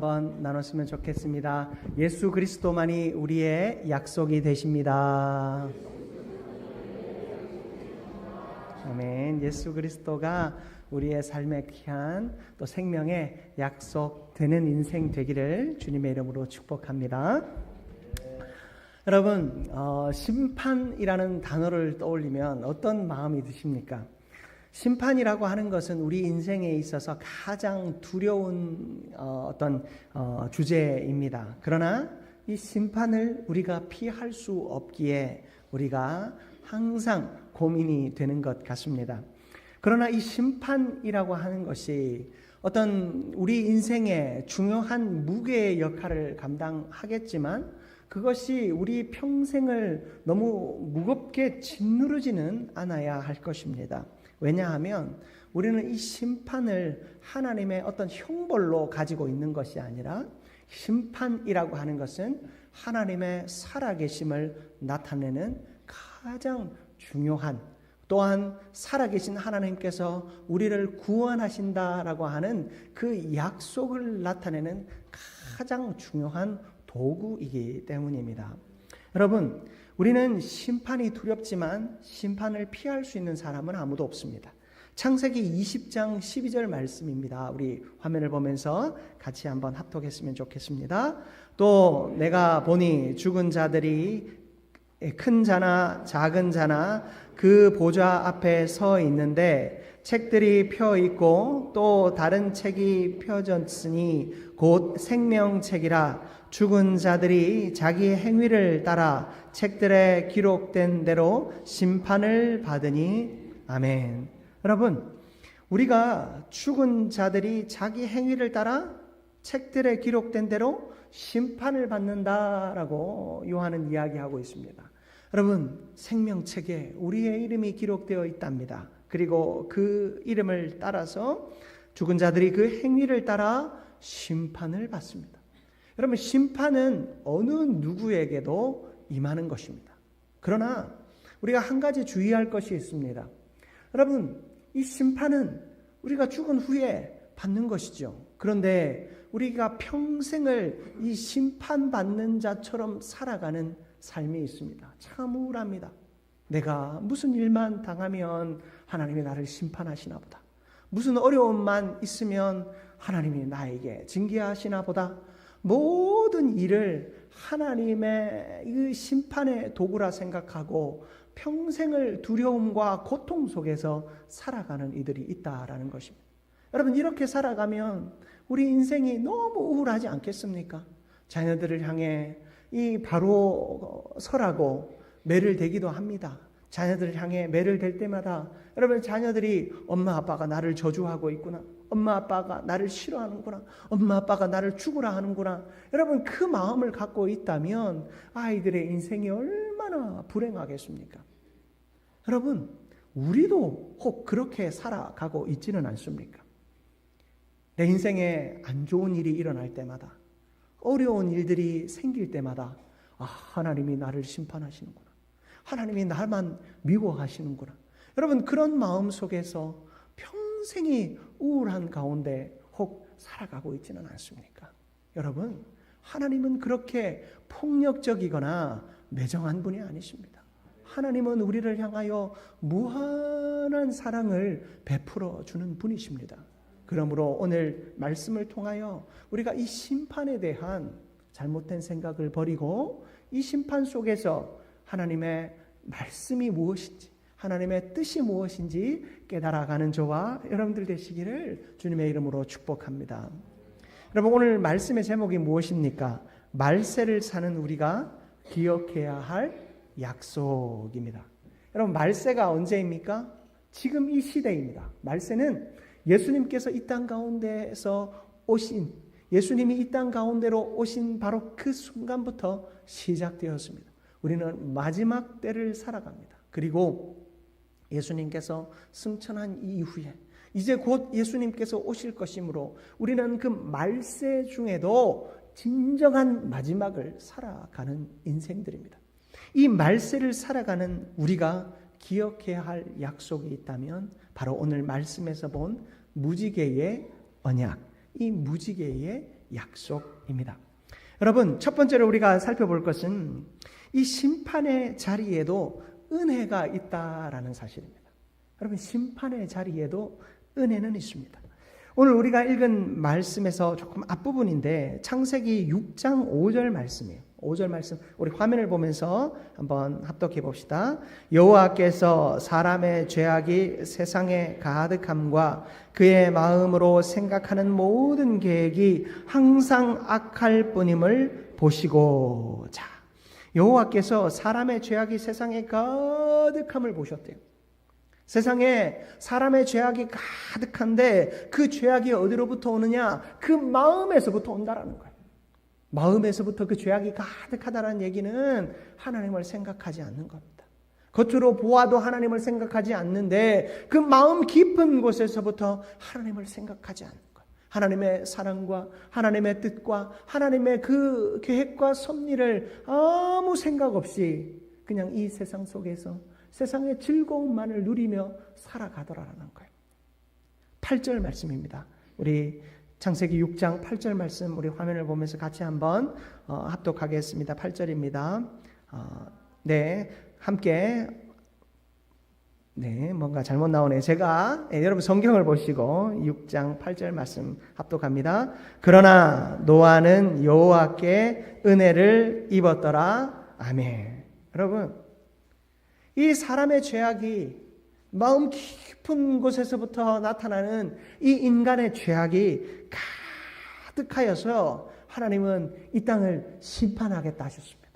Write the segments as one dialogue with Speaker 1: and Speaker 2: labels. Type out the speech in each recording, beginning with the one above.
Speaker 1: 한번 나눴으면 좋겠습니다. 예수 그리스도만이 우리의 약속이 되십니다. 아멘. 예수 그리스도가 우리의 삶의 귀한 또 생명의 약속되는 인생 되기를 주님의 이름으로 축복합니다. 여러분, 심판이라는 단어를 떠올리면 어떤 마음이 드십니까? 심판이라고 하는 것은 우리 인생에 있어서 가장 두려운 어떤 주제입니다. 그러나 이 심판을 우리가 피할 수 없기에 우리가 항상 고민이 되는 것 같습니다. 그러나 이 심판이라고 하는 것이 어떤 우리 인생의 중요한 무게의 역할을 감당하겠지만 그것이 우리 평생을 너무 무겁게 짓누르지는 않아야 할 것입니다. 왜냐하면 우리는 이 심판을 하나님의 어떤 형벌로 가지고 있는 것이 아니라 심판이라고 하는 것은 하나님의 살아계심을 나타내는 가장 중요한, 또한 살아계신 하나님께서 우리를 구원하신다라고 하는 그 약속을 나타내는 가장 중요한 도구이기 때문입니다. 여러분, 우리는 심판이 두렵지만 심판을 피할 수 있는 사람은 아무도 없습니다. 창세기 20장 12절 말씀입니다. 우리 화면을 보면서 같이 한번 합독했으면 좋겠습니다. 또 내가 보니 죽은 자들이 큰 자나 작은 자나 그 보좌 앞에 서 있는데 책들이 펴 있고 또 다른 책이 펴졌으니 곧 생명책이라. 죽은 자들이 자기 행위를 따라 책들에 기록된 대로 심판을 받으니. 아멘. 여러분, 우리가 죽은 자들이 자기 행위를 따라 책들에 기록된 대로 심판을 받는다라고 요한은 이야기하고 있습니다. 여러분, 생명책에 우리의 이름이 기록되어 있답니다. 그리고 그 이름을 따라서 죽은 자들이 그 행위를 따라 심판을 받습니다. 여러분, 심판은 어느 누구에게도 임하는 것입니다. 그러나 우리가 한 가지 주의할 것이 있습니다. 여러분, 이 심판은 우리가 죽은 후에 받는 것이죠. 그런데 우리가 평생을 이 심판받는 자처럼 살아가는 삶이 있습니다. 참 우울합니다. 내가 무슨 일만 당하면 하나님이 나를 심판하시나 보다. 무슨 어려움만 있으면 하나님이 나에게 징계하시나 보다. 모든 일을 하나님의 이 심판의 도구라 생각하고 평생을 두려움과 고통 속에서 살아가는 이들이 있다라는 것입니다. 여러분, 이렇게 살아가면 우리 인생이 너무 우울하지 않겠습니까? 자녀들을 향해 이 바로 서라고 매를 대기도 합니다. 자녀들을 향해 매를 댈 때마다 여러분, 자녀들이 엄마 아빠가 나를 저주하고 있구나, 엄마 아빠가 나를 싫어하는구나, 엄마 아빠가 나를 죽으라 하는구나, 여러분 그 마음을 갖고 있다면 아이들의 인생이 얼마나 불행하겠습니까? 여러분, 우리도 혹 그렇게 살아가고 있지는 않습니까? 내 인생에 안 좋은 일이 일어날 때마다, 어려운 일들이 생길 때마다 하나님이 나를 심판하시는구나, 하나님이 나만 미워하시는구나. 여러분, 그런 마음 속에서 평생이 우울한 가운데 혹 살아가고 있지는 않습니까? 여러분, 하나님은 그렇게 폭력적이거나 매정한 분이 아니십니다. 하나님은 우리를 향하여 무한한 사랑을 베풀어 주는 분이십니다. 그러므로 오늘 말씀을 통하여 우리가 이 심판에 대한 잘못된 생각을 버리고 이 심판 속에서 하나님의 말씀이 무엇인지, 하나님의 뜻이 무엇인지 깨달아가는 저와 여러분들 되시기를 주님의 이름으로 축복합니다. 여러분, 오늘 말씀의 제목이 무엇입니까? 말세를 사는 우리가 기억해야 할 약속입니다. 여러분, 말세가 언제입니까? 지금 이 시대입니다. 말세는 예수님께서 이 땅 가운데에서 오신, 예수님이 이 땅 가운데로 오신 바로 그 순간부터 시작되었습니다. 우리는 마지막 때를 살아갑니다. 그리고 예수님께서 승천한 이후에 이제 곧 예수님께서 오실 것이므로 우리는 그 말세 중에도 진정한 마지막을 살아가는 인생들입니다. 이 말세를 살아가는 우리가 기억해야 할 약속이 있다면 바로 오늘 말씀에서 본 무지개의 언약, 이 무지개의 약속입니다. 여러분, 첫 번째로 우리가 살펴볼 것은 이 심판의 자리에도 은혜가 있다라는 사실입니다. 여러분, 심판의 자리에도 은혜는 있습니다. 오늘 우리가 읽은 말씀에서 조금 앞부분인데 창세기 6장 5절 말씀이에요. 5절 말씀 우리 화면을 보면서 한번 합독해 봅시다. 여호와께서 사람의 죄악이 세상에 가득함과 그의 마음으로 생각하는 모든 계획이 항상 악할 뿐임을 보시고. 자, 여호와께서 사람의 죄악이 세상에 가득함을 보셨대요. 세상에 사람의 죄악이 가득한데 그 죄악이 어디로부터 오느냐? 그 마음에서부터 온다라는 거예요. 마음에서부터 그 죄악이 가득하다는 얘기는 하나님을 생각하지 않는 겁니다. 겉으로 보아도 하나님을 생각하지 않는데 그 마음 깊은 곳에서부터 하나님을 생각하지 않는 거예요. 하나님의 사랑과 하나님의 뜻과 하나님의 그 계획과 섭리를 아무 생각 없이 그냥 이 세상 속에서 세상의 즐거움만을 누리며 살아가더라라는 거예요. 8절 말씀입니다. 우리 창세기 6장 8절 말씀 우리 화면을 보면서 같이 한번 합독하겠습니다. 8절입니다. 네, 함께. 네, 뭔가 잘못 나오네요. 제가 여러분 성경을 보시고 6장 8절 말씀 합독합니다. 그러나 노아는 여호와께 은혜를 입었더라. 아멘. 여러분, 이 사람의 죄악이 마음 깊은 곳에서부터 나타나는 이 인간의 죄악이 가득하여서 하나님은 이 땅을 심판하겠다 하셨습니다.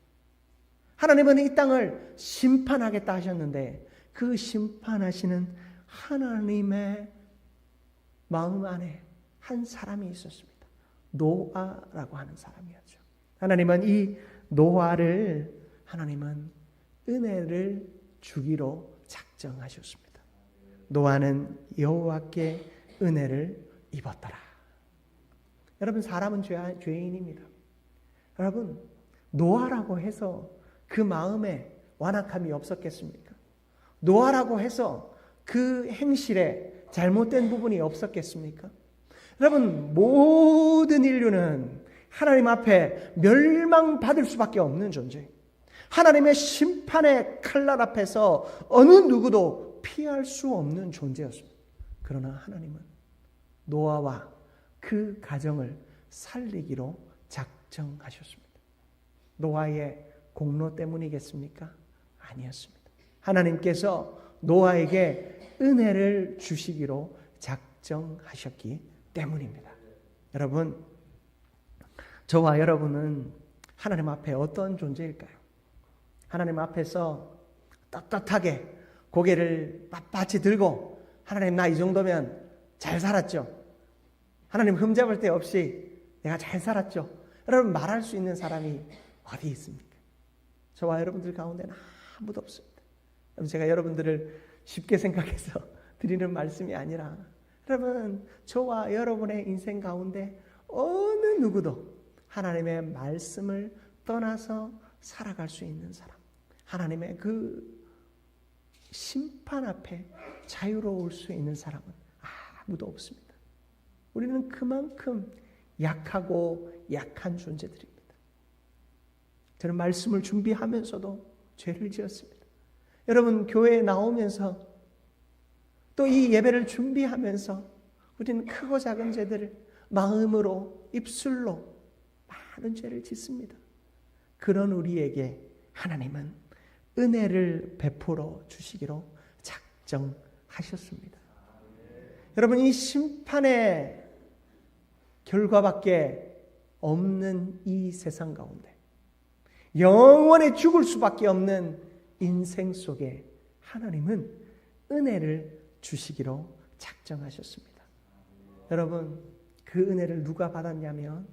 Speaker 1: 하나님은 이 땅을 심판하겠다 하셨는데 그 심판하시는 하나님의 마음 안에 한 사람이 있었습니다. 노아라고 하는 사람이었죠. 하나님은 이 노아를 하나님은 은혜를 주기로 작정하셨습니다. 노아는 여호와께 은혜를 입었더라. 여러분, 사람은 죄인입니다. 여러분, 노아라고 해서 그 마음에 완악함이 없었겠습니까? 노아라고 해서 그 행실에 잘못된 부분이 없었겠습니까? 여러분, 모든 인류는 하나님 앞에 멸망받을 수밖에 없는 존재예요. 하나님의 심판의 칼날 앞에서 어느 누구도 피할 수 없는 존재였습니다. 그러나 하나님은 노아와 그 가정을 살리기로 작정하셨습니다. 노아의 공로 때문이겠습니까? 아니었습니다. 하나님께서 노아에게 은혜를 주시기로 작정하셨기 때문입니다. 여러분, 저와 여러분은 하나님 앞에 어떤 존재일까요? 하나님 앞에서 떳떳하게 고개를 빳빳이 들고 하나님, 나 이 정도면 잘 살았죠. 하나님 흠잡을 데 없이 내가 잘 살았죠. 여러분, 말할 수 있는 사람이 어디 있습니까? 저와 여러분들 가운데는 아무도 없습니다. 제가 여러분들을 쉽게 생각해서 드리는 말씀이 아니라 여러분, 저와 여러분의 인생 가운데 어느 누구도 하나님의 말씀을 떠나서 살아갈 수 있는 사람, 하나님의 그 심판 앞에 자유로울 수 있는 사람은 아무도 없습니다. 우리는 그만큼 약하고 약한 존재들입니다. 저는 말씀을 준비하면서도 죄를 지었습니다. 여러분, 교회에 나오면서 또 이 예배를 준비하면서 우리는 크고 작은 죄들을 마음으로, 입술로 많은 죄를 짓습니다. 그런 우리에게 하나님은 은혜를 베풀어 주시기로 작정하셨습니다. 여러분, 이 심판의 결과밖에 없는 이 세상 가운데, 영원히 죽을 수밖에 없는 인생 속에 하나님은 은혜를 주시기로 작정하셨습니다. 여러분, 그 은혜를 누가 받았냐면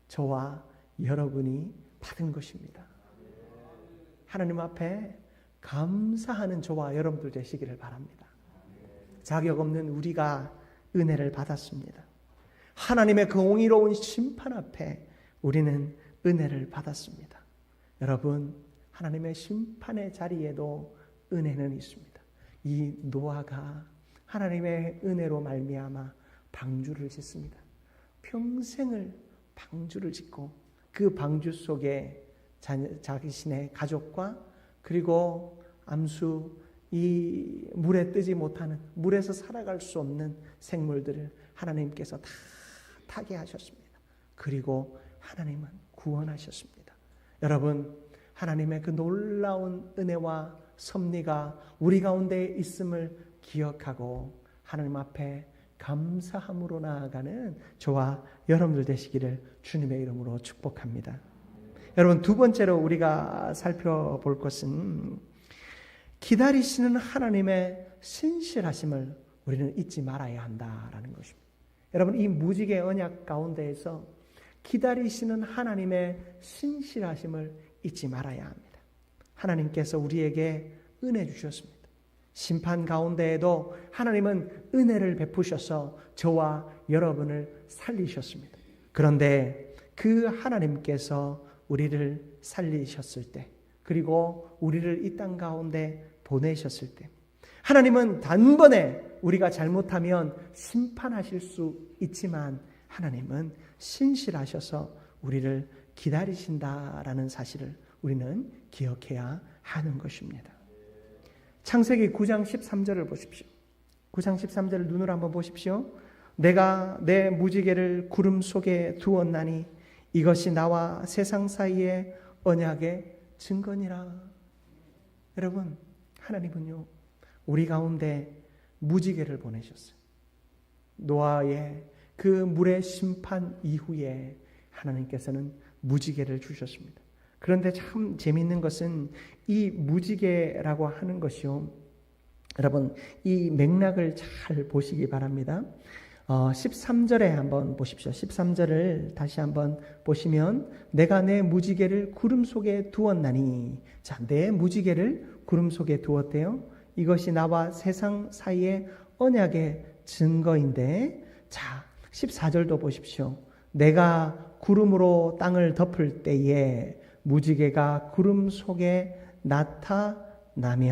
Speaker 1: 저와 여러분이 받은 것입니다. 하나님 앞에 감사하는 저와 여러분들 되시기를 바랍니다. 자격 없는 우리가 은혜를 받았습니다. 하나님의 그 공의로운 심판 앞에 우리는 은혜를 받았습니다. 여러분, 하나님의 심판의 자리에도 은혜는 있습니다. 이 노아가 하나님의 은혜로 말미암아 방주를 짓습니다. 평생을 방주를 짓고 그 방주 속에 자신의 가족과 그리고 암수 이 물에 뜨지 못하는 물에서 살아갈 수 없는 생물들을 하나님께서 다 타게 하셨습니다. 그리고 하나님은 구원하셨습니다. 여러분, 하나님의 그 놀라운 은혜와 섭리가 우리 가운데 있음을 기억하고 하나님 앞에 감사함으로 나아가는 저와 여러분들 되시기를 주님의 이름으로 축복합니다. 여러분, 두 번째로 우리가 살펴볼 것은 기다리시는 하나님의 신실하심을 우리는 잊지 말아야 한다라는 것입니다. 여러분, 이 무지개 언약 가운데에서 기다리시는 하나님의 신실하심을 잊지 말아야 합니다. 하나님께서 우리에게 은혜 주셨습니다. 심판 가운데에도 하나님은 은혜를 베푸셔서 저와 여러분을 살리셨습니다. 그런데 그 하나님께서 우리를 살리셨을 때, 그리고 우리를 이 땅 가운데 보내셨을 때, 하나님은 단번에 우리가 잘못하면 심판하실 수 있지만 하나님은 신실하셔서 우리를 기다리신다라는 사실을 우리는 기억해야 하는 것입니다. 창세기 9장 13절을 보십시오. 9장 13절을 눈으로 한번 보십시오. 내가 내 무지개를 구름 속에 두었나니 이것이 나와 세상 사이의 언약의 증거니라. 여러분, 하나님은요, 우리 가운데 무지개를 보내셨어요. 노아의 그 물의 심판 이후에 하나님께서는 무지개를 주셨습니다. 그런데 참 재미있는 것은 이 무지개라고 하는 것이요, 여러분 이 맥락을 잘 보시기 바랍니다. 13절에 한번 보십시오. 13절을 다시 한번 보시면 내가 내 무지개를 구름 속에 두었나니, 자, 내 무지개를 구름 속에 두었대요. 이것이 나와 세상 사이의 언약의 증거인데, 자 14절도 보십시오. 내가 구름으로 땅을 덮을 때에 무지개가 구름 속에 나타나면,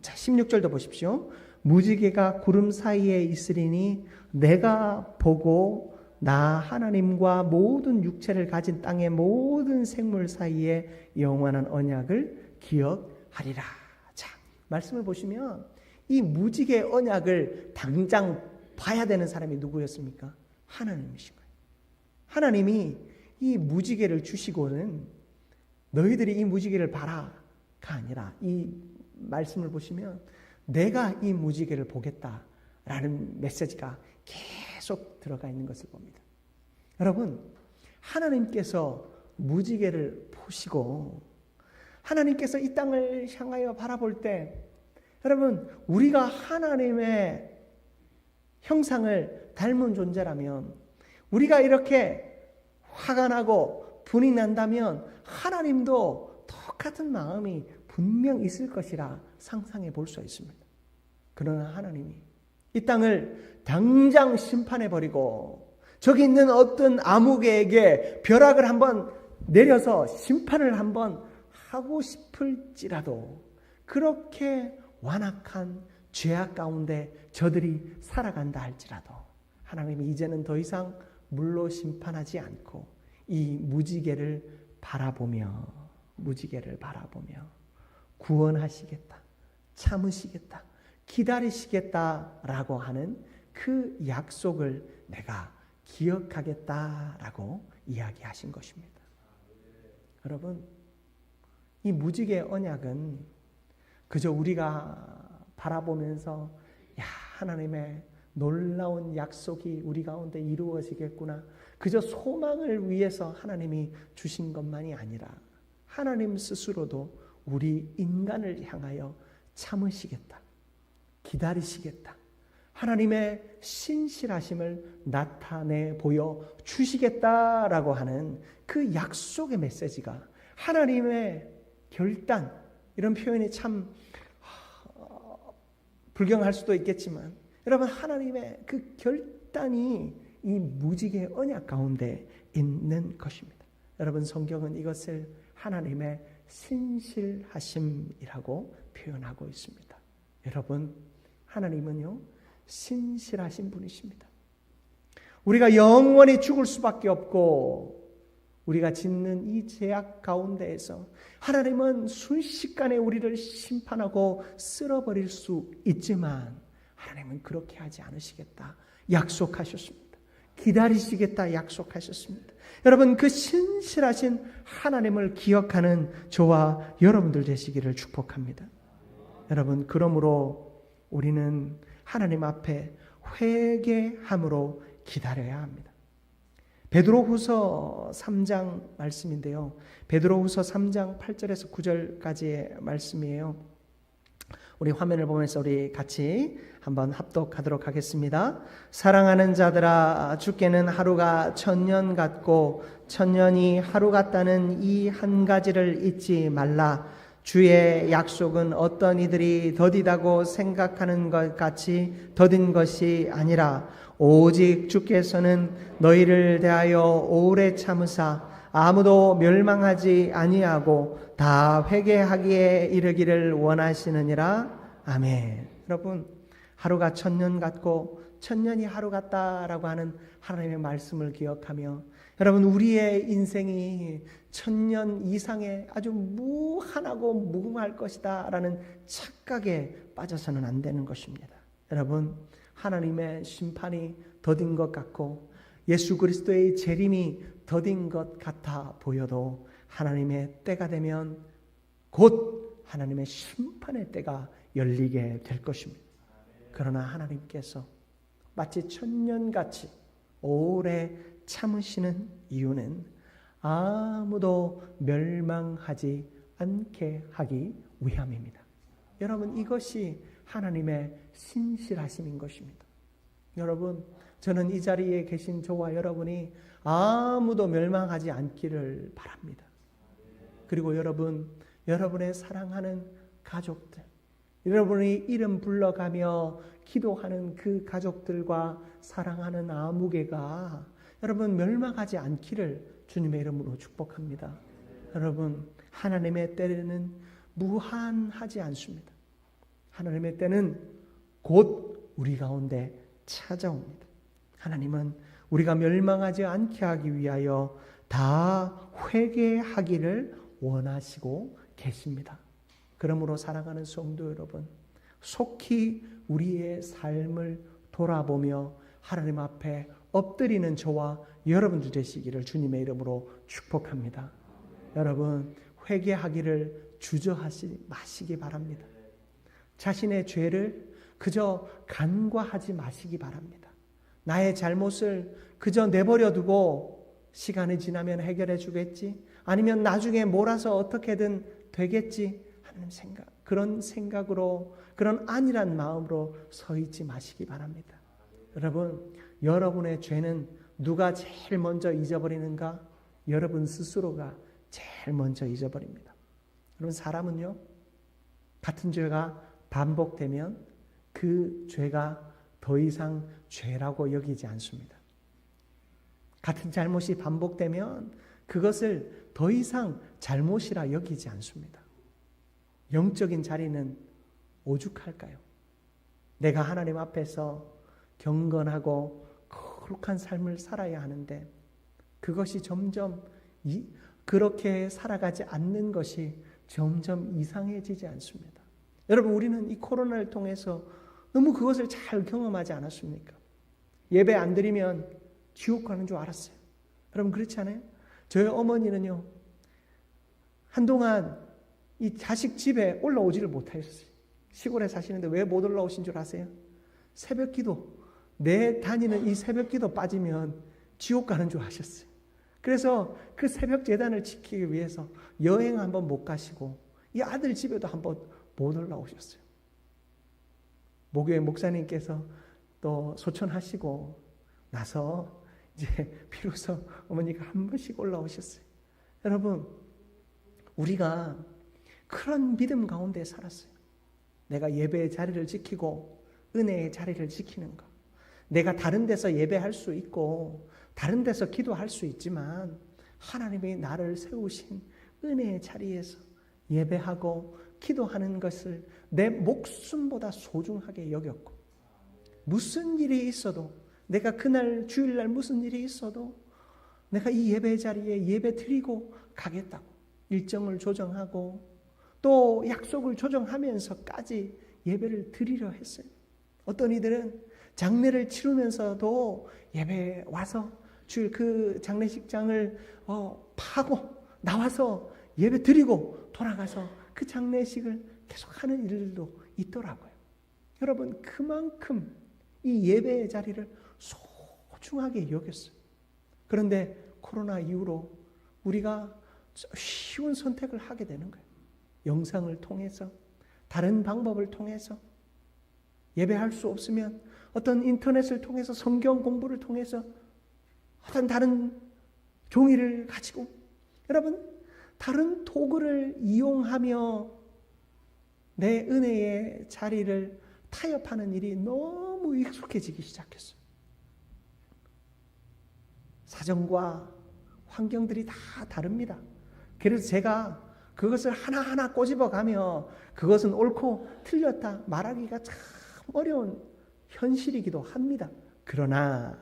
Speaker 1: 자 16절도 보십시오. 무지개가 구름 사이에 있으리니 내가 보고 나 하나님과 모든 육체를 가진 땅의 모든 생물 사이에 영원한 언약을 기억하리라. 자, 말씀을 보시면 이 무지개 언약을 당장 봐야 되는 사람이 누구였습니까? 하나님이신 거예요. 하나님이 이 무지개를 주시고는 너희들이 이 무지개를 봐라가 아니라, 이 말씀을 보시면 내가 이 무지개를 보겠다라는 메시지가 계속 들어가 있는 것을 봅니다. 여러분, 하나님께서 무지개를 보시고 하나님께서 이 땅을 향하여 바라볼 때, 여러분 우리가 하나님의 형상을 닮은 존재라면, 우리가 이렇게 화가 나고 분이 난다면 하나님도 똑같은 마음이 분명 있을 것이라 상상해 볼 수 있습니다. 그러나 하나님이 이 땅을 당장 심판해 버리고 저기 있는 어떤 아무개에게 벼락을 한번 내려서 심판을 한번 하고 싶을지라도, 그렇게 완악한 죄악 가운데 저들이 살아간다 할지라도 하나님이 이제는 더 이상 물로 심판하지 않고 이 무지개를 바라보며 구원하시겠다, 참으시겠다, 기다리시겠다라고 하는 그 약속을 내가 기억하겠다라고 이야기하신 것입니다. 여러분, 이 무지개 언약은 그저 우리가 바라보면서 야, 하나님의 놀라운 약속이 우리 가운데 이루어지겠구나, 그저 소망을 위해서 하나님이 주신 것만이 아니라 하나님 스스로도 우리 인간을 향하여 참으시겠다, 기다리시겠다, 하나님의 신실하심을 나타내 보여 주시겠다라고 하는 그 약속의 메시지가, 하나님의 결단, 이런 표현이 참 불경할 수도 있겠지만 여러분, 하나님의 그 결단이 이 무지개 언약 가운데 있는 것입니다. 여러분, 성경은 이것을 하나님의 신실하심이라고 표현하고 있습니다. 여러분, 하나님은요 신실하신 분이십니다. 우리가 영원히 죽을 수밖에 없고 우리가 짓는 이 죄악 가운데에서 하나님은 순식간에 우리를 심판하고 쓸어버릴 수 있지만 하나님은 그렇게 하지 않으시겠다 약속하셨습니다. 기다리시겠다 약속하셨습니다. 여러분, 그 신실하신 하나님을 기억하는 저와 여러분들 되시기를 축복합니다. 여러분, 그러므로 우리는 하나님 앞에 회개함으로 기다려야 합니다. 베드로후서 3장 말씀인데요. 베드로후서 3장 8절에서 9절까지의 말씀이에요. 우리 화면을 보면서 우리 같이 한번 합독하도록 하겠습니다. 사랑하는 자들아, 주께는 하루가 천년 같고 천년이 하루 같다는 이 한 가지를 잊지 말라. 주의 약속은 어떤 이들이 더디다고 생각하는 것 같이 더딘 것이 아니라 오직 주께서는 너희를 대하여 오래 참으사 아무도 멸망하지 아니하고 다 회개하기에 이르기를 원하시느니라. 아멘. 여러분, 하루가 천년 같고 천년이 하루 같다라고 하는 하나님의 말씀을 기억하며 여러분, 우리의 인생이 천년 이상의 아주 무한하고 무궁할 것이다 라는 착각에 빠져서는 안 되는 것입니다. 여러분, 하나님의 심판이 더딘 것 같고 예수 그리스도의 재림이 더딘 것 같아 보여도 하나님의 때가 되면 곧 하나님의 심판의 때가 열리게 될 것입니다. 그러나 하나님께서 마치 천년같이 오래 참으시는 이유는 아무도 멸망하지 않게 하기 위함입니다. 여러분, 이것이 하나님의 신실하심인 것입니다. 여러분, 저는 이 자리에 계신 저와 여러분이 아무도 멸망하지 않기를 바랍니다. 그리고 여러분, 여러분의 사랑하는 가족들, 여러분이 이름 불러가며 기도하는 그 가족들과 사랑하는 아무개가 여러분 멸망하지 않기를 주님의 이름으로 축복합니다. 여러분, 하나님의 때는 무한하지 않습니다. 하나님의 때는 곧 우리 가운데 찾아옵니다. 하나님은 우리가 멸망하지 않게 하기 위하여 다 회개하기를 원하시고 계십니다. 그러므로 사랑하는 성도 여러분, 속히 우리의 삶을 돌아보며 하나님 앞에 엎드리는 저와 여러분들 되시기를 주님의 이름으로 축복합니다. 여러분, 회개하기를 주저하지 마시기 바랍니다. 자신의 죄를 그저 간과하지 마시기 바랍니다. 나의 잘못을 그저 내버려 두고 시간이 지나면 해결해 주겠지, 아니면 나중에 몰아서 어떻게든 되겠지 하는 생각, 그런 생각으로, 그런 안일한 마음으로 서 있지 마시기 바랍니다. 여러분, 여러분의 죄는 누가 제일 먼저 잊어버리는가? 여러분 스스로가 제일 먼저 잊어버립니다. 여러분, 사람은요, 같은 죄가 반복되면 그 죄가 더 이상 죄라고 여기지 않습니다. 같은 잘못이 반복되면 그것을 더 이상 잘못이라 여기지 않습니다. 영적인 자리는 오죽할까요? 내가 하나님 앞에서 경건하고 거룩한 삶을 살아야 하는데 그것이 점점 그렇게 살아가지 않는 것이 점점 이상해지지 않습니다. 여러분, 우리는 이 코로나를 통해서 너무 그것을 잘 경험하지 않았습니까? 예배 안 드리면 지옥 가는 줄 알았어요. 여러분, 그렇지 않아요? 저희 어머니는요, 한동안 이 자식 집에 올라오지를 못하셨어요. 시골에 사시는데 왜 못 올라오신 줄 아세요? 새벽 기도, 내 다니는 이 새벽 기도 빠지면 지옥 가는 줄 아셨어요. 그래서 그 새벽 제단을 지키기 위해서 여행 한번 못 가시고 이 아들 집에도 한번 못 올라오셨어요. 목요일 목사님께서 또 소천하시고 나서 이제 비로소 어머니가 한 번씩 올라오셨어요. 여러분, 우리가 그런 믿음 가운데 살았어요. 내가 예배의 자리를 지키고 은혜의 자리를 지키는 것. 내가 다른 데서 예배할 수 있고 다른 데서 기도할 수 있지만 하나님이 나를 세우신 은혜의 자리에서 예배하고 기도하는 것을 내 목숨보다 소중하게 여겼고 무슨 일이 있어도 내가 그날 주일날 무슨 일이 있어도 내가 이 예배 자리에 예배 드리고 가겠다고 일정을 조정하고 또 약속을 조정하면서까지 예배를 드리려 했어요. 어떤 이들은 장례를 치르면서도 예배에 와서 주일 그 장례식장을 파고 나와서 예배 드리고 돌아가서 그 장례식을 계속하는 일들도 있더라고요. 여러분, 그만큼 이 예배의 자리를 소중하게 여겼어요. 그런데 코로나 이후로 우리가 쉬운 선택을 하게 되는 거예요. 영상을 통해서, 다른 방법을 통해서, 예배할 수 없으면 어떤 인터넷을 통해서, 성경 공부를 통해서, 어떤 다른 종이를 가지고, 여러분, 다른 도구를 이용하며 내 은혜의 자리를 타협하는 일이 너무 익숙해지기 시작했어요. 사정과 환경들이 다 다릅니다. 그래서 제가 그것을 하나하나 꼬집어가며 그것은 옳고 틀렸다 말하기가 참 어려운 현실이기도 합니다. 그러나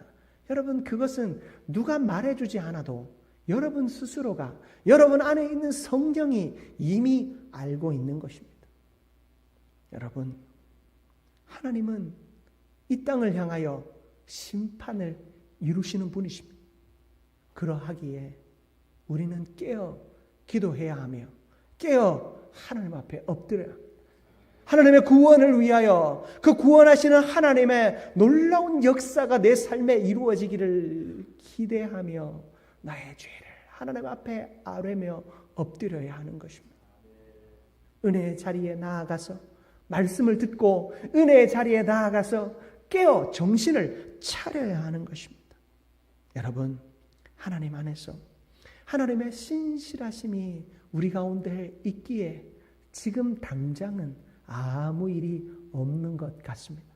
Speaker 1: 여러분, 그것은 누가 말해주지 않아도 여러분 스스로가, 여러분 안에 있는 성경이 이미 알고 있는 것입니다. 여러분, 하나님은 이 땅을 향하여 심판을 이루시는 분이십니다. 그러하기에 우리는 깨어 기도해야 하며 깨어 하나님 앞에 엎드려야 합니다. 하나님의 구원을 위하여 그 구원하시는 하나님의 놀라운 역사가 내 삶에 이루어지기를 기대하며 나의 죄를 하나님 앞에 아뢰며 엎드려야 하는 것입니다. 은혜의 자리에 나아가서 말씀을 듣고 은혜의 자리에 나아가서 깨어 정신을 차려야 하는 것입니다. 여러분, 하나님 안에서 하나님의 신실하심이 우리 가운데 있기에 지금 당장은 아무 일이 없는 것 같습니다.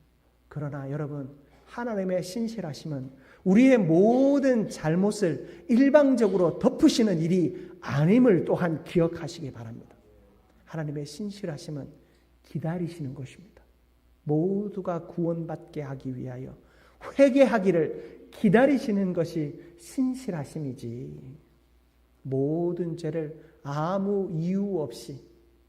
Speaker 1: 그러나 여러분, 하나님의 신실하심은 우리의 모든 잘못을 일방적으로 덮으시는 일이 아님을 또한 기억하시기 바랍니다. 하나님의 신실하심은 기다리시는 것입니다. 모두가 구원받게 하기 위하여 회개하기를 기다리시는 것이 신실하심이지, 모든 죄를 아무 이유 없이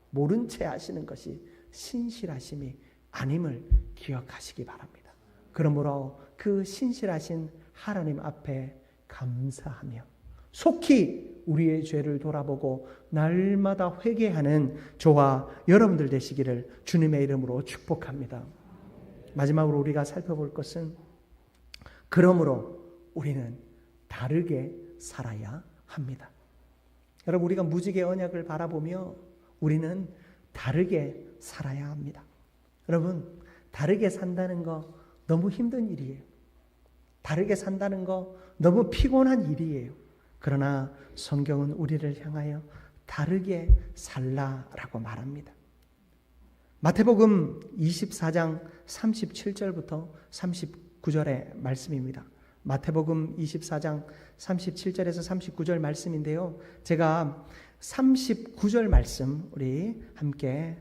Speaker 1: 모른 채 하시는 것이 신실하심이 아님을 기억하시기 바랍니다. 그러므로 그 신실하신 하나님 앞에 감사하며 속히 우리의 죄를 돌아보고 날마다 회개하는 저와 여러분들 되시기를 주님의 이름으로 축복합니다. 마지막으로 우리가 살펴볼 것은, 그러므로 우리는 다르게 살아야 합니다. 여러분, 우리가 무지개 언약을 바라보며 우리는 다르게 살아야 합니다. 여러분, 다르게 산다는 거 너무 힘든 일이에요. 다르게 산다는 거 너무 피곤한 일이에요. 그러나 성경은 우리를 향하여 다르게 살라라고 말합니다. 마태복음 24장 37절부터 39절의 말씀입니다. 마태복음 24장 37절에서 39절 말씀인데요. 제가 39절 말씀 우리 함께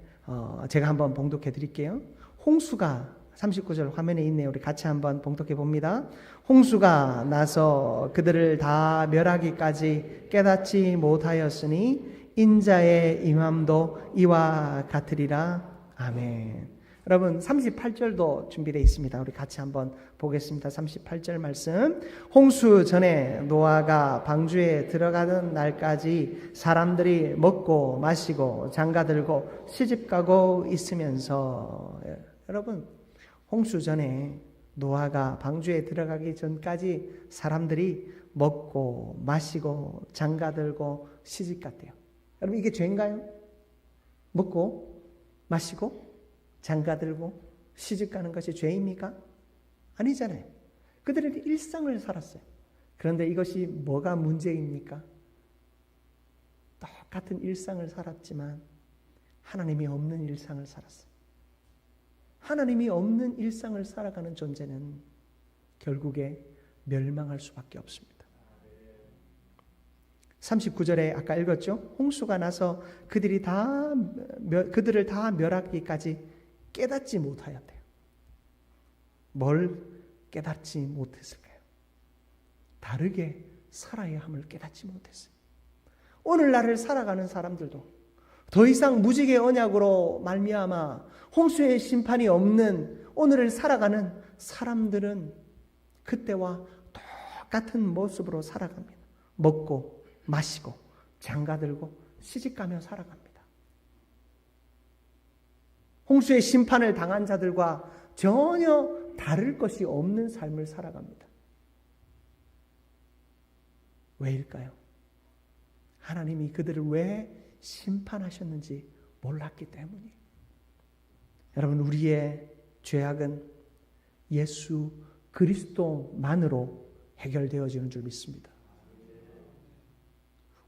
Speaker 1: 제가 한번 봉독해 드릴게요. 홍수가, 39절 화면에 있네요. 우리 같이 한번 봉독해 봅니다. 홍수가 나서 그들을 다 멸하기까지 깨닫지 못하였으니 인자의 임함도 이와 같으리라. 아멘. 여러분, 38절도 준비되어 있습니다. 우리 같이 한번 보겠습니다. 38절 말씀. 홍수 전에 노아가 방주에 들어가던 날까지 사람들이 먹고 마시고 장가들고 시집가고 있으면서, 여러분, 홍수 전에 노아가 방주에 들어가기 전까지 사람들이 먹고 마시고 장가들고 시집갔대요. 여러분, 이게 죄인가요? 먹고 마시고 장가들고 시집가는 것이 죄입니까? 아니잖아요. 그들은 일상을 살았어요. 그런데 이것이 뭐가 문제입니까? 똑같은 일상을 살았지만 하나님이 없는 일상을 살았어요. 하나님이 없는 일상을 살아가는 존재는 결국에 멸망할 수밖에 없습니다. 39절에 아까 읽었죠? 홍수가 나서 그들을 다 멸하기까지 깨닫지 못하였대요. 뭘 깨닫지 못했을까요? 다르게 살아야 함을 깨닫지 못했어요. 오늘날을 살아가는 사람들도 더 이상 무지개 언약으로 말미암아 홍수의 심판이 없는 오늘을 살아가는 사람들은 그때와 똑같은 모습으로 살아갑니다. 먹고 마시고 장가들고 시집가며 살아갑니다. 홍수의 심판을 당한 자들과 전혀 다를 것이 없는 삶을 살아갑니다. 왜일까요? 하나님이 그들을 왜 심판하셨는지 몰랐기 때문이에요. 여러분, 우리의 죄악은 예수 그리스도만으로 해결되어지는 줄 믿습니다.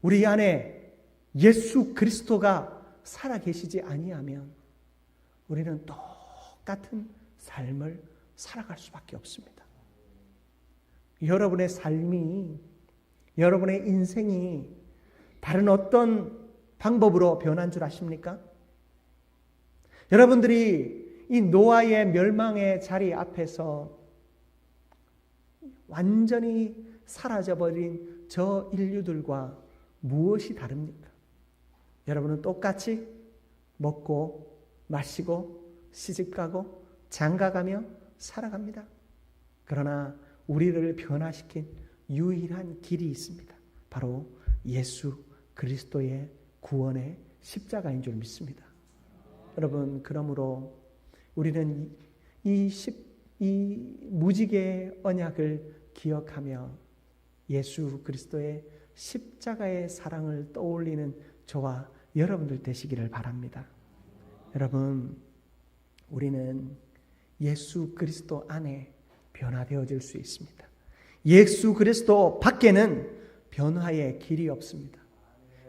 Speaker 1: 우리 안에 예수 그리스도가 살아계시지 아니하면 우리는 똑같은 삶을 살아갈 수밖에 없습니다. 여러분의 삶이, 여러분의 인생이 다른 어떤 방법으로 변한 줄 아십니까? 여러분들이 이 노아의 멸망의 자리 앞에서 완전히 사라져버린 저 인류들과 무엇이 다릅니까? 여러분은 똑같이 먹고 마시고 시집가고 장가가며 살아갑니다. 그러나 우리를 변화시킨 유일한 길이 있습니다. 바로 예수 그리스도의 구원의 십자가인 줄 믿습니다. 여러분, 그러므로 우리는 이 무지개의 언약을 기억하며 예수 그리스도의 십자가의 사랑을 떠올리는 저와 여러분들 되시기를 바랍니다. 여러분, 우리는 예수 그리스도 안에 변화되어질 수 있습니다. 예수 그리스도 밖에는 변화의 길이 없습니다.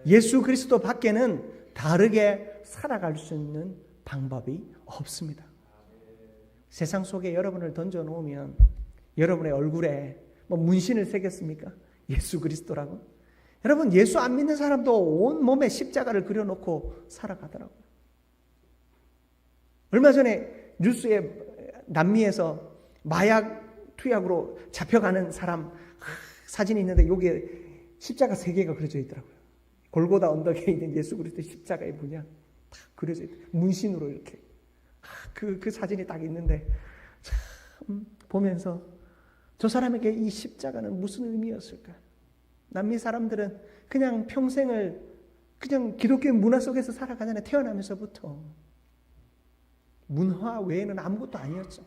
Speaker 1: 예수 그리스도 밖에는 다르게 살아갈 수 있는 방법이 없습니다. 세상 속에 여러분을 던져놓으면 여러분의 얼굴에 문신을 새겼습니까? 예수 그리스도라고? 여러분, 예수 안 믿는 사람도 온 몸에 십자가를 그려놓고 살아가더라고요. 얼마 전에 뉴스에 남미에서 마약 투약으로 잡혀가는 사람 사진이 있는데 여기에 십자가 3개가 그려져 있더라고요. 골고다 언덕에 있는 예수 그리스도의 십자가의 문양 딱 그려져 있어요. 문신으로 이렇게. 그 사진이 딱 있는데 참 보면서 저 사람에게 이 십자가는 무슨 의미였을까? 남미 사람들은 그냥 평생을 그냥 기독교 문화 속에서 살아가잖아요. 태어나면서부터. 문화 외에는 아무것도 아니었죠.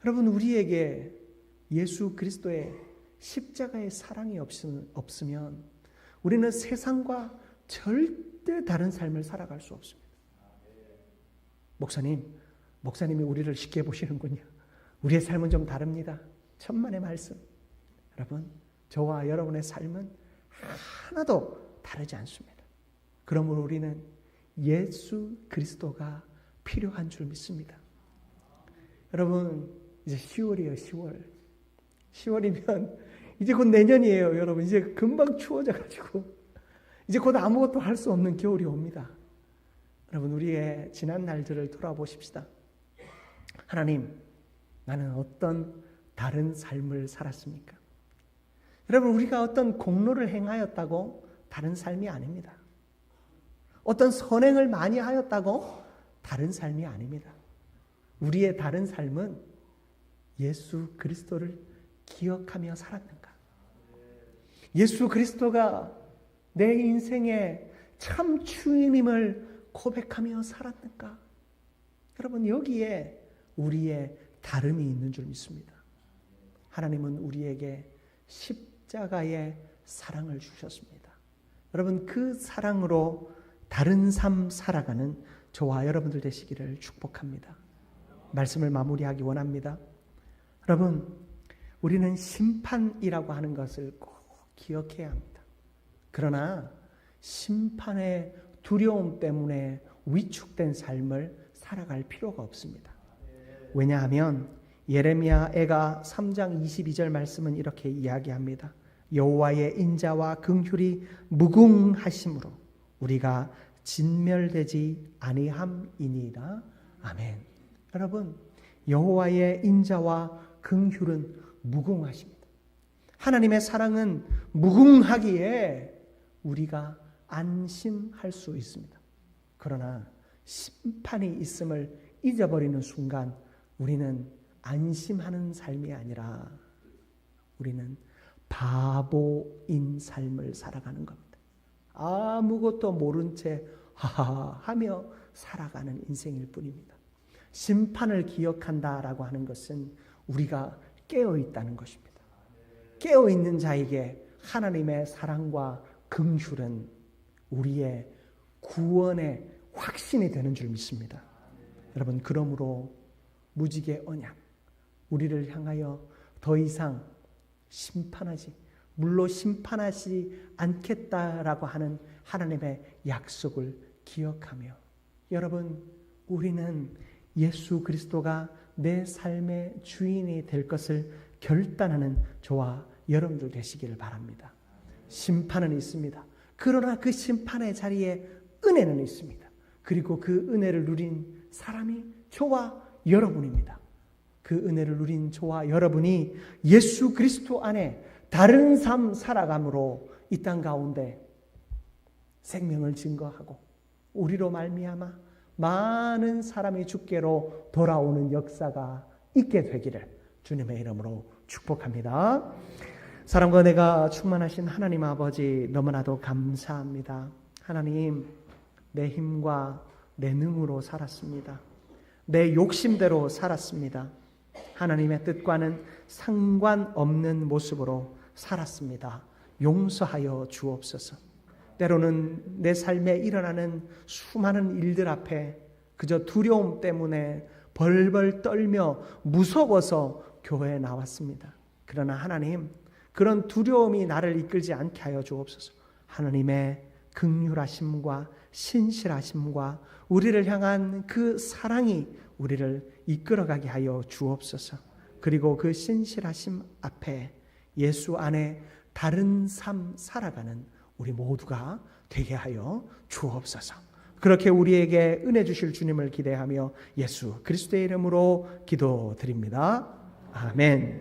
Speaker 1: 여러분, 우리에게 예수 그리스도의 십자가의 사랑이 없으면 우리는 세상과 절대 다른 삶을 살아갈 수 없습니다. 목사님이 우리를 쉽게 보시는군요. 우리의 삶은 좀 다릅니다. 천만의 말씀. 여러분, 저와 여러분의 삶은 하나도 다르지 않습니다. 그러므로 우리는 예수 그리스도가 필요한 줄 믿습니다. 여러분, 이제 10월이에요. 10월. 10월이면 이제 곧 내년이에요. 여러분, 이제 금방 추워져가지고 이제 곧 아무것도 할 수 없는 겨울이 옵니다. 여러분, 우리의 지난 날들을 돌아보십시다. 하나님, 나는 어떤 다른 삶을 살았습니까? 여러분, 우리가 어떤 공로를 행하였다고 다른 삶이 아닙니다. 어떤 선행을 많이 하였다고 다른 삶이 아닙니다. 우리의 다른 삶은 예수 그리스도를 기억하며 살았는가? 예수 그리스도가 내 인생의 참 주인임을 고백하며 살았는가? 여러분, 여기에 우리의 다름이 있는 줄 믿습니다. 하나님은 우리에게 십자가의 사랑을 주셨습니다. 여러분, 그 사랑으로 다른 삶 살아가는 저와 여러분들 되시기를 축복합니다. 말씀을 마무리하기 원합니다. 여러분, 우리는 심판이라고 하는 것을 꼭 기억해야 합니다. 그러나 심판의 두려움 때문에 위축된 삶을 살아갈 필요가 없습니다. 왜냐하면 예레미야애가 3장 22절 말씀은 이렇게 이야기합니다. 여호와의 인자와 긍휼이 무궁하심으로 우리가 진멸되지 아니함이니이다. 아멘. 여러분, 여호와의 인자와 긍휼은 무궁하십니다. 하나님의 사랑은 무궁하기에 우리가 안심할 수 있습니다. 그러나 심판이 있음을 잊어버리는 순간 우리는 안심하는 삶이 아니라 우리는 바보인 삶을 살아가는 겁니다. 아무것도 모른 채 하하 하며 살아가는 인생일 뿐입니다. 심판을 기억한다라고 하는 것은 우리가 깨어있다는 것입니다. 깨어있는 자에게 하나님의 사랑과 긍휼은 우리의 구원의 확신이 되는 줄 믿습니다. 여러분, 그러므로 무지개 언약, 우리를 향하여 더 이상 물로 심판하지 않겠다라고 하는 하나님의 약속을 기억하며, 여러분, 우리는 예수 그리스도가 내 삶의 주인이 될 것을 결단하는 저와 여러분들 되시기를 바랍니다. 심판은 있습니다. 그러나 그 심판의 자리에 은혜는 있습니다. 그리고 그 은혜를 누린 사람이 저와 여러분입니다. 그 은혜를 누린 저와 여러분이 예수 그리스도 안에 다른 삶 살아감으로 이 땅 가운데 생명을 증거하고 우리로 말미암아 많은 사람이 주께로 돌아오는 역사가 있게 되기를 주님의 이름으로 축복합니다. 사랑과 은혜가 충만하신 하나님 아버지, 너무나도 감사합니다. 하나님, 내 힘과 내 능으로 살았습니다. 내 욕심대로 살았습니다. 하나님의 뜻과는 상관없는 모습으로 살았습니다. 용서하여 주옵소서. 때로는 내 삶에 일어나는 수많은 일들 앞에 그저 두려움 때문에 벌벌 떨며 무서워서 교회에 나왔습니다. 그러나 하나님, 그런 두려움이 나를 이끌지 않게 하여 주옵소서. 하나님의 긍휼하심과 신실하심과 우리를 향한 그 사랑이 우리를 이끌어가게 하여 주옵소서. 그리고 그 신실하심 앞에 예수 안에 다른 삶 살아가는 우리 모두가 되게 하여 주옵소서. 그렇게 우리에게 은혜 주실 주님을 기대하며 예수 그리스도의 이름으로 기도드립니다. 아멘.